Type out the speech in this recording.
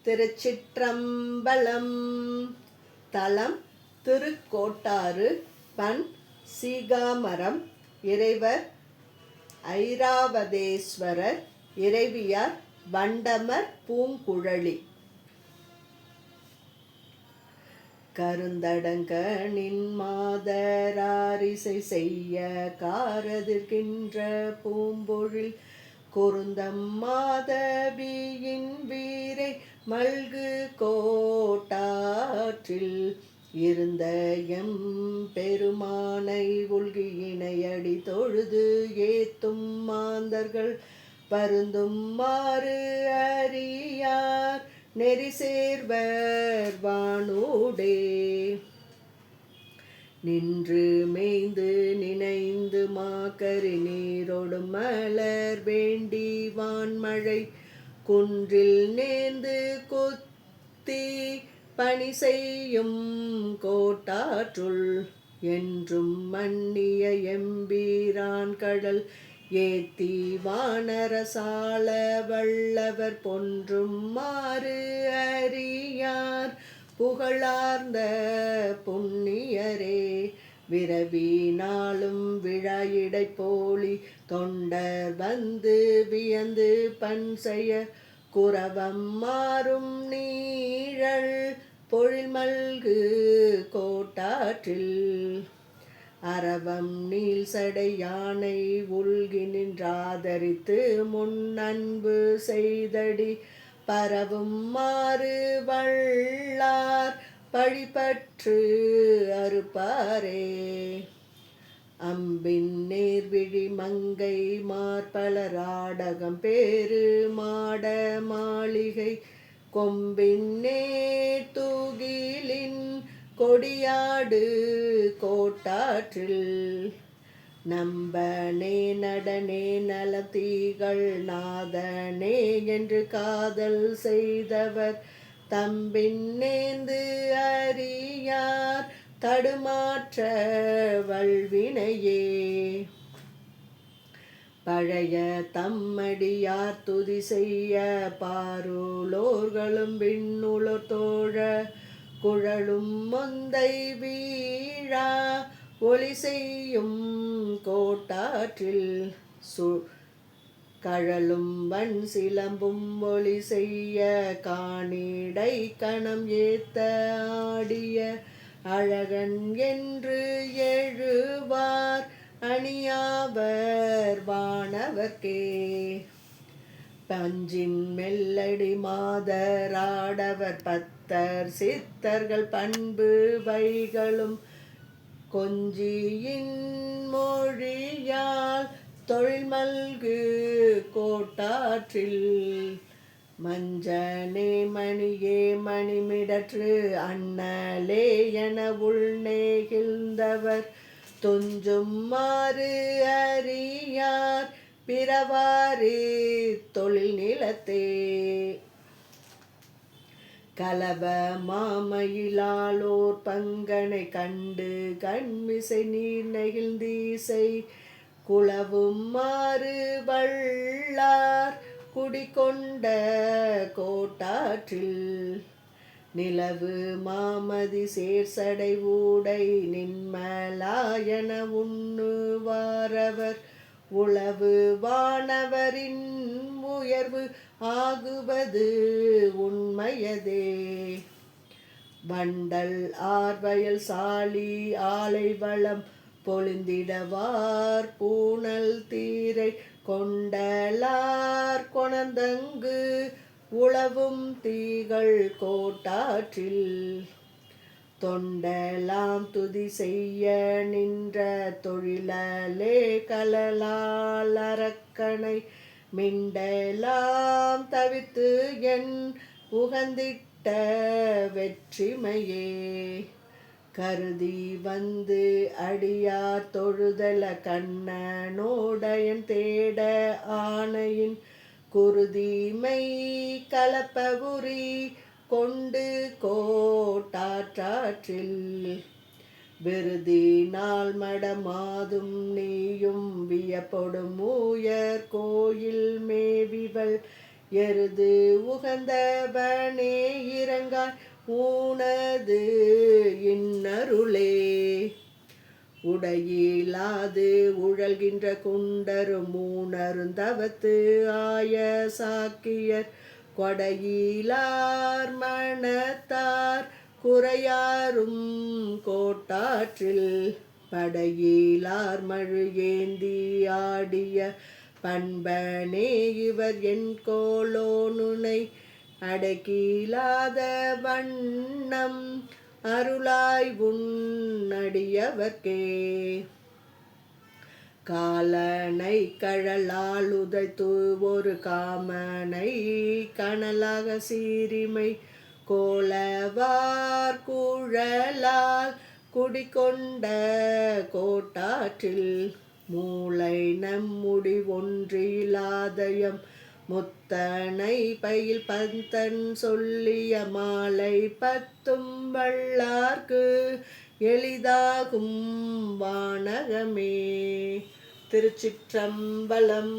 திருச்சிற்றம்பலம். தலம் திருக்கோட்டாறு. பண் சீகாமரம். இறைவர் ஐராவதேஸ்வரர். இறைவியார் வண்டமர் பூங்குழலி. கருந்தடங்கனின் மாதராரிசை செய்ய காரதிர்கின்ற பூம்பொழில் குருந்தம் மாதவியின் வீரை மல்கு கோட்டாற்றில் இருந்த எம் பெருமானை உள்கியினையடி தொழுது ஏத்தும் மாந்தர்கள் பருந்தும் மாறு அறியார் நெறி சேர்வர் வானூடே. நின்று மேய்ந்து நினைந்து மாக்கரி நீரோடு மலர் வேண்டி வான்மழை குன்றில் நேர்ந்து கொத்தி பணி செய்யும் கோட்டாற்றுள் என்றும் மன்னிய எம்பீரான் கடல் ஏத்தி வானரசால வல்லவர் பொன்றும் மாறு அறியார் புகழார்ந்த புண்ணியரே. விரவி நாளும் விழாயிடை போலி தொண்டர் வந்து வியந்து பண் செய்ய குரவம் மாறும் நீழல் பொழில் மல்கு கோட்டாற்றில் அரவம் நீள் சடை யானை உள்கி நின்றாதரித்து முன் அன்பு செய்தடி பரவும் மாறு வள்ளார் பழிபற்று அறுப்பாரே. அம்பின் நேர்விழி மங்கை மார்பலராடகம் பேரு மாட மாளிகை கொம்பின் நேர் தூகிலின் கொடியாடு கோட்டாற்றில் நம்பனே நடனே நலத்தீகள் நாதனே என்று காதல் செய்தவர் தம்பின் நேர்ந்து அறியார் தடுமாற்ற வல்வினையே. பழைய தம்மடியார் துதி செய்ய பாருளோர்களும் விண்ணுளோர் தோழ குழலும் மொந்தை வீழா ஒளி செய்யும் கோட்டாற்றில் கழலும் வன் சிலம்பும் ஒளி செய்ய காணிடை கணம் ஏத்த ஆடிய அழகன் என்று எழுவார் அணியாவர் வானவர்க்கே. பஞ்சின் மெல்லடி மாதராடவர் பத்தர் சித்தர்கள் பண்பு வைகளும் கொஞ்சியின் மொழியால் தொழில் மல்கு கோட்டாற்றில் மஞ்சனே மணியே மணிமிடற்று அண்ணலே என உள்நேகிழ்ந்தவர் துஞ்சும் மாறு அறியார் பிறவாரி தொழில் நிலத்தே. கலவ மாமயிலாலோர் பங்கனை கண்டு கண்மிசை நீர் நெகிழ்ந்தீசை குளவும் மாறு வள்ளார் குடிகொண்ட கோட்டாற்றில் நிலவு மாமதி சேர்சடை ஊடை நின்மலாயன உண்ணுவாரவர் உளவு வானவரின் உயர்வு ஆகுவது உண்மையதே. வண்டல் ஆர்வயல் சாலி ஆலை வளம் பொழிந்திடவார் பூணல் தீரை கொண்டலார் கொணர்ந்தங்கு உளவும் தீகள் கோட்டாற்றில் தொண்டலாம் துதி செய்ய நின்ற தொழிலே கலலால் அரக்கனை மிண்டலாம் தவித்து என் உகந்திட்ட வெற்றிமையே. கருதி வந்து அடியார் தொழுதல கண்ணனோடையன் தேட ஆணையின் குருதிமை கலப்பவுரி கொண்டு கோட்டாற்றில் விருதினால் மடமாதும் நீயும் வியப்பொடும் ஊயர் கோயில் மேவிவள் எருது உகந்தவனே இறங்காய் ஊனது இன்னருளே. உடையிலாது உழல்கின்ற குண்டரும் மூணருந்தவத்து ஆய சாக்கியர் கொடையிலார் மனத்தார் குறையாரும் கோட்டாற்றில் படையிலார் மழு ஏந்தி ஆடிய பண்பனே இவர் என் கோலோனுனை அடக்கிலாத வண்ணம் அருளாய் உன்னடியவர்க்கே. காலனை கழலால் உதைத்து ஒரு காமனை கனலாக சீரிமை கோலவார் குழலால் குடிகொண்ட கோட்டாற்றில் மூளை நம்முடி ஒன்றிலாதயம் முத்தனை பயில் பந்தன் சொல்லிய மாலை பத்தும் வல்லார்க்கு எளிதாகும் வானகமே. திருச்சிற்றம்பலம்.